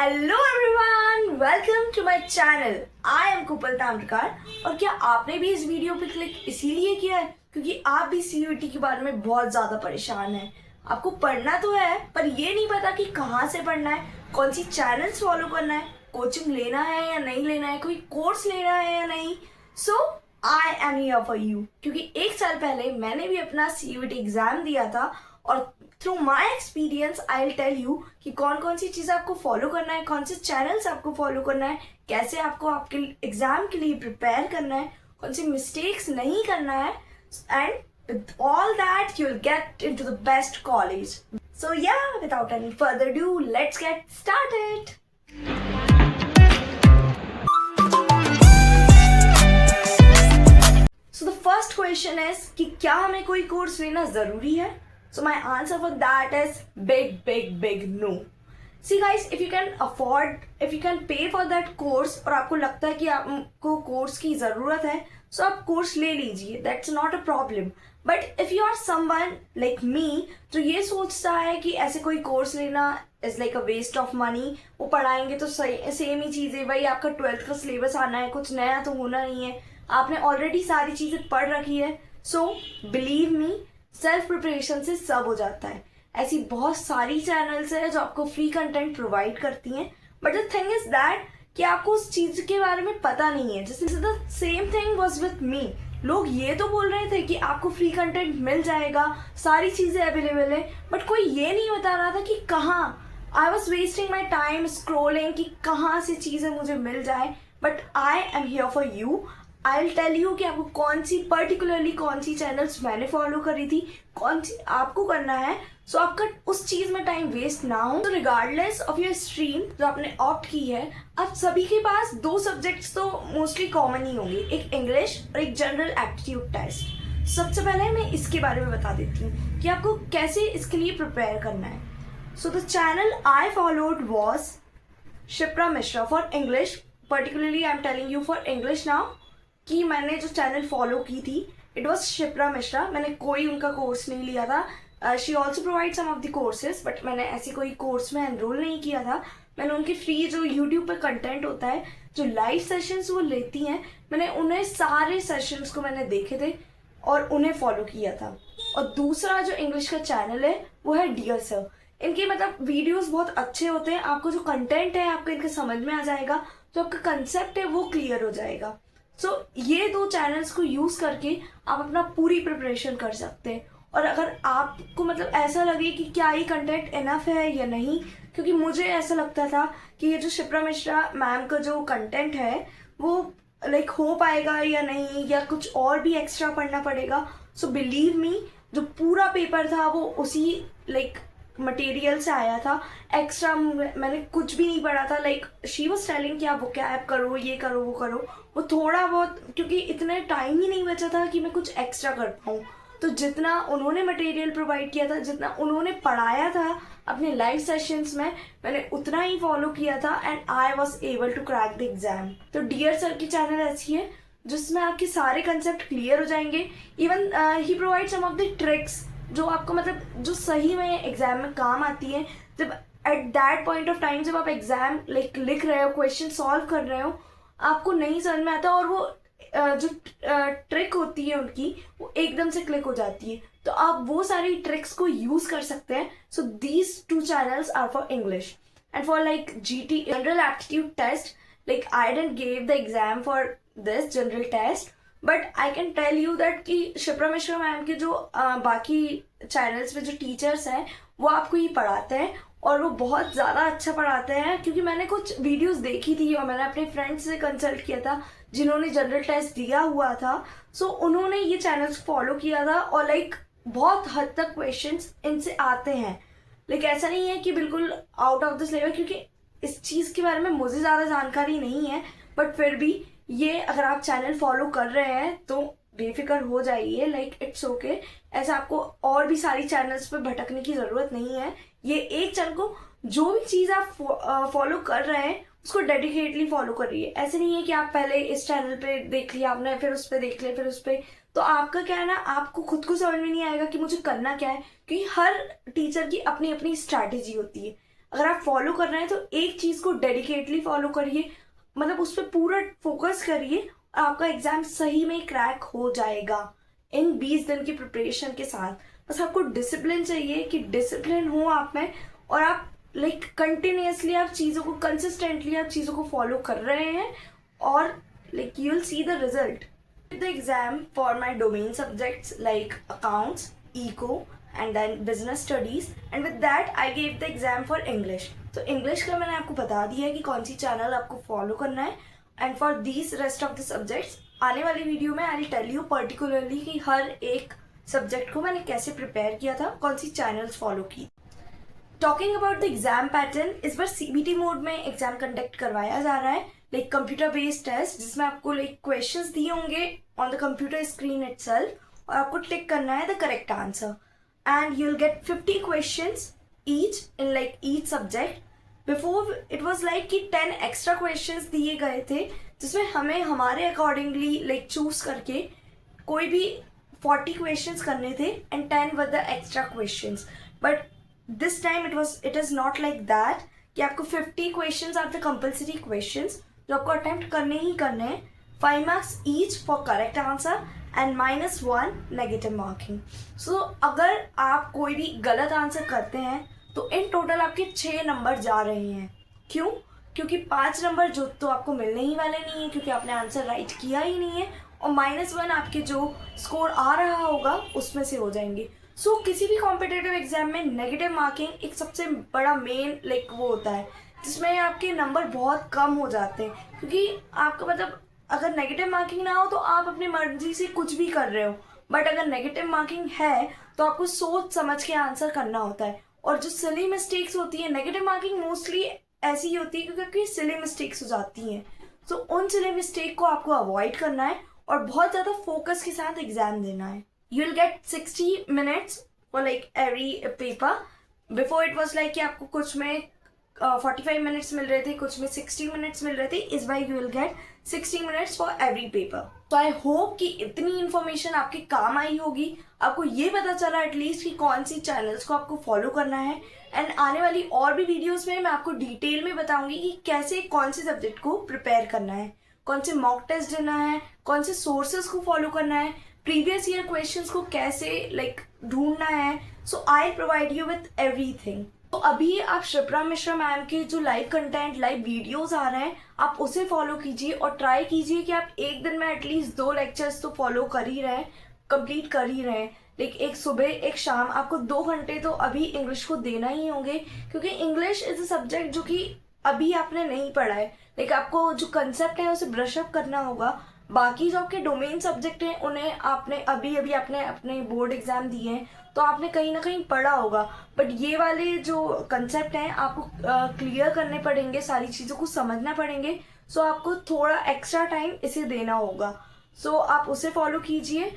Hello everyone, welcome to my channel. I am Kupal Tamrakar. और क्या आपने भी इस वीडियो पे क्लिक इसीलिए किया है क्योंकि आप भी सीयूईटी के बारे में बहुत ज़्यादा परेशान हैं। आपको पढ़ना तो है पर ये नहीं पता कि कहाँ से पढ़ना है, कौन सी चैनल्स फॉलो करना है, कोचिंग लेना है या नहीं लेना है, कोई कोर्स लेना है या नहीं। So I am here for you, क्योंकि एक साल पहले मैंने भी अपना सीयूईटी एग्जाम दिया था और through my experience I will tell you कि कौन कौन सी चीज़ें आपको फॉलो करना है, कौन से चैनल्स आपको फॉलो करना है, कैसे आपको आपके एग्जाम के लिए प्रिपेयर करना है, कौन सी मिस्टेक्स नहीं करना है, and with all that you'll get into the best college. So yeah, without any further ado, let's get started. So the first question is कि क्या हमें कोई कोर्स लेना ज़रूरी है? So my answer for that is big no. See guys, if you can afford, if you can pay for that course और आपको लगता है कि आपको कोर्स की ज़रूरत है, so आप कोर्स ले लीजिए, that's not a problem. But if you are someone like me जो ये सोचता है कि ऐसे कोई कोर्स लेना is like a waste of money, वो पढ़ाएंगे तो सेम ही चीज़ें, भाई आपका 12th का सिलेबस आना है, कुछ नया तो होना नहीं है, आपने ऑलरेडी सारी चीज़ें पढ़ रखी है। So believe me, self preparation से सब हो जाता है। ऐसी बहुत सारी चैनल्स है जो आपको फ्री कंटेंट प्रोवाइड करती हैं, but the thing is that कि आपको उस चीज़ के बारे में पता नहीं है। जैसे the same thing was with me. लोग ये तो बोल रहे थे कि आपको फ्री कंटेंट मिल जाएगा, सारी चीज़ें अवेलेबल है, बट कोई ये नहीं बता रहा था कि कहाँ। I was wasting my time scrolling कि कहाँ से चीज़ें मुझे मिल जाए। But I am here for you. I will tell you कि आपको कौन सी चैनल्स मैंने फॉलो करी थी, कौन सी आपको करना है, सो आपका उस चीज़ में टाइम वेस्ट ना हो। तो रिगार्डलेस ऑफ योर स्ट्रीम जो आपने ऑप्ट की है, आप सभी के पास दो सब्जेक्ट्स तो मोस्टली कॉमन ही होंगे, एक इंग्लिश और एक जनरल एप्टीट्यूड टेस्ट। सबसे पहले मैं इसके बारे में बता देती हूँ कि आपको कैसे इसके लिए प्रिपेयर करना है। So the channel I followed was Shipra Mishra for English. Particularly I am telling you for English now कि मैंने जो चैनल फॉलो की थी इट वॉज शिप्रा मिश्रा। मैंने कोई उनका कोर्स नहीं लिया था। She also provide some of the courses, but मैंने ऐसी कोई कोर्स में एनरोल नहीं किया था। मैंने उनके फ्री जो यूट्यूब पर कंटेंट होता है, जो लाइव सेशंस वो लेती हैं, मैंने उन्हें सारे सेशंस को मैंने देखे थे और उन्हें फॉलो किया था। और दूसरा जो इंग्लिश का चैनल है वो है डियर सर। इनके मतलब वीडियोस बहुत अच्छे होते हैं, आपको जो कंटेंट है आपको इनके समझ में आ जाएगा, जो आपका कंसेप्ट है वो क्लियर हो जाएगा। सो ये दो चैनल्स को यूज़ करके आप अपना पूरी प्रिपरेशन कर सकते हैं। और अगर आपको मतलब ऐसा लगे कि क्या ये कंटेंट इनफ है या नहीं, क्योंकि मुझे ऐसा लगता था कि ये जो शिप्रा मिश्रा मैम का जो कंटेंट है वो लाइक हो पाएगा या नहीं, या कुछ और भी एक्स्ट्रा पढ़ना पड़ेगा। सो बिलीव मी, जो पूरा पेपर था वो उसी लाइक मटेरियल से आया था। एक्स्ट्रा मैंने कुछ भी नहीं पढ़ा था। लाइक शी वॉज टेलिंग कि आप वो क्या ऐप करो, ये करो, वो करो, वो थोड़ा बहुत, क्योंकि इतना टाइम ही नहीं बचा था कि मैं कुछ एक्स्ट्रा कर पाऊँ। तो जितना उन्होंने मटेरियल प्रोवाइड किया था, जितना उन्होंने पढ़ाया था अपने लाइव सेशंस में, मैंने उतना ही फॉलो किया था and I was able to crack the exam. तो डियर सर की चैनल ऐसी है जिसमें आपके सारे कंसेप्ट क्लियर हो जाएंगे। Even he provide some of the tricks जो आपको मतलब जो सही में एग्जाम में काम आती है। जब at that point of time जब आप एग्जाम लाइक लिख रहे हो, क्वेश्चन सॉल्व कर रहे हो, आपको नहीं समझ में आता और वो जो ट्रिक होती है उनकी वो एकदम से क्लिक हो जाती है, तो आप वो सारी ट्रिक्स को यूज कर सकते हैं। So these two channels are for English and for like GT general aptitude test. Like I didn't give the exam for this general test, but I can tell you that कि Shipra Mishra ma'am के जो बाकी channels पे जो teachers हैं वो आपको ये पढ़ाते हैं और वो बहुत ज़्यादा अच्छा पढ़ाते हैं। क्योंकि मैंने कुछ वीडियोस देखी थी और मैंने अपने फ्रेंड्स से कंसल्ट किया था जिन्होंने जनरल टेस्ट दिया हुआ था। सो उन्होंने ये चैनल्स फॉलो किया था और लाइक बहुत हद तक क्वेश्चंस इनसे आते हैं। लाइक ऐसा नहीं है कि बिल्कुल आउट ऑफ द सिलेबस, क्योंकि इस चीज़ के बारे में मुझे ज़्यादा जानकारी नहीं है, बट फिर भी ये अगर आप चैनल फॉलो कर रहे हैं तो बेफिक्र हो जाइए। लाइक इट्स ओके, ऐसा आपको और भी सारी चैनल्स पे भटकने की ज़रूरत नहीं है। ये एक चैनल को जो भी चीज़ आप फॉलो कर रहे हैं उसको डेडिकेटली फॉलो करिए। ऐसे नहीं है कि आप पहले इस चैनल पे देख लिया आपने, फिर उस पर देख लिया, फिर उस पर, तो आपका क्या है ना, आपको खुद को समझ में नहीं आएगा कि मुझे करना क्या है, क्योंकि हर टीचर की अपनी अपनी स्ट्रैटेजी होती है। अगर आप फॉलो कर रहे हैं तो एक चीज़ को डेडिकेटली फॉलो करिए, मतलब उस पर पूरा फोकस करिए और आपका एग्जाम सही में क्रैक हो जाएगा इन 20 दिन की प्रिपरेशन के साथ। बस आपको डिसिप्लिन चाहिए कि डिसिप्लिन हो आप में, और आप लाइक कंटिन्यूसली आप चीज़ों को कंसिस्टेंटली आप चीज़ों को फॉलो कर रहे हैं, और like you will see the result. The exam for my domain subjects like accounts, eco, and then business studies, and with that I gave the exam for English. तो English का मैंने आपको बता दिया है कि कौन सी चैनल आपको फॉलो करना है, and for these rest of the subjects आने वाली वीडियो में आई टेल यू पर्टिकुलरली कि हर एक सब्जेक्ट को मैंने कैसे प्रिपेयर किया था, कौन सी चैनल्स फॉलो की। Talking about the exam pattern, इस बार सीबीटी मोड में एग्जाम कंडक्ट करवाया जा रहा है, लाइक कंप्यूटर बेस्ड टेस्ट, जिसमें आपको लाइक क्वेश्चंस दिए होंगे on the computer screen itself और आपको टिक करना है the correct answer, and you will gate 50 questions each in like each subject. Before it was like कि 10 एक्स्ट्रा क्वेश्चंस दिए गए थे, जिसमें हमें हमारे अकॉर्डिंगली लाइक चूज करके कोई भी 40 क्वेश्चंस करने थे and 10 were the extra questions. But this time it is not like that कि आपको 50 questions are the compulsory questions जो आपको अटेम्प्ट करने ही करने हैं, 5 marks each for correct answer and -1 negative marking. So अगर आप कोई भी गलत आंसर करते हैं तो इन टोटल आपके 6 नंबर जा रहे हैं। क्यों? क्योंकि 5 नंबर जो तो आपको मिलने ही वाले नहीं है क्योंकि आपने आंसर राइट किया ही नहीं है, और -1 आपके जो स्कोर आ रहा होगा उसमें से हो जाएंगे। सो किसी भी कॉम्पिटिटिव एग्जाम में नेगेटिव मार्किंग एक सबसे बड़ा मेन लाइक वो होता है जिसमें आपके नंबर बहुत कम हो जाते हैं, क्योंकि आपका मतलब अगर नेगेटिव मार्किंग ना हो तो आप अपनी मर्जी से कुछ भी कर रहे हो, बट अगर नेगेटिव मार्किंग है तो आपको सोच समझ के आंसर करना होता है। और जो सिली मिस्टेक्स होती है, नेगेटिव मार्किंग मोस्टली ऐसी ही होती है क्योंकि सिली मिस्टेक्स हो जाती हैं, तो उन सिली मिस्टेक को आपको अवॉइड करना है और बहुत ज़्यादा फोकस के साथ एग्जाम देना है। You will get 60 minutes for like every paper. Before it was like कि आपको कुछ में 45 मिनट्स मिल रहे थे, कुछ में 60 मिनट्स मिल रहे थे, इस बार you will get 60 minutes for every paper. तो आई होप कि इतनी इन्फॉर्मेशन आपके काम आई होगी, आपको ये पता चला एटलीस्ट कि कौन सी चैनल्स को आपको फॉलो करना है, एंड आने वाली और भी वीडियोस में मैं आपको डिटेल में बताऊंगी कि कैसे कौन से सब्जेक्ट को प्रिपेयर करना है, कौन से मॉक टेस्ट देना है, कौन से सोर्सेज को फॉलो करना है, प्रीवियस ईयर क्वेश्चंस को कैसे लाइक ढूंढना है। So I provide you with everything. तो अभी आप शिप्रा मिश्रा मैम के जो लाइव कंटेंट लाइव वीडियोस आ रहे हैं आप उसे फॉलो कीजिए और ट्राई कीजिए कि आप एक दिन में एटलीस्ट 2 लेक्चर्स तो फॉलो कर ही रहे हैं, कंप्लीट कर ही रहे हैं। लाइक एक सुबह एक शाम आपको 2 घंटे तो अभी इंग्लिश को देना ही होंगे, क्योंकि इंग्लिश इज अ सब्जेक्ट जो कि अभी आपने नहीं पढ़ा है। लाइक आपको जो कंसेप्ट है उसे ब्रश अप करना होगा। बाकी जो आपके डोमेन सब्जेक्ट हैं उन्हें आपने अभी आपने अपने बोर्ड एग्जाम दिए हैं तो आपने कहीं ना कहीं पढ़ा होगा, बट ये वाले जो कंसेप्ट हैं आपको क्लियर करने पड़ेंगे, सारी चीज़ों को समझना पड़ेंगे। सो आपको थोड़ा एक्स्ट्रा टाइम इसे देना होगा। सो आप उसे फॉलो कीजिए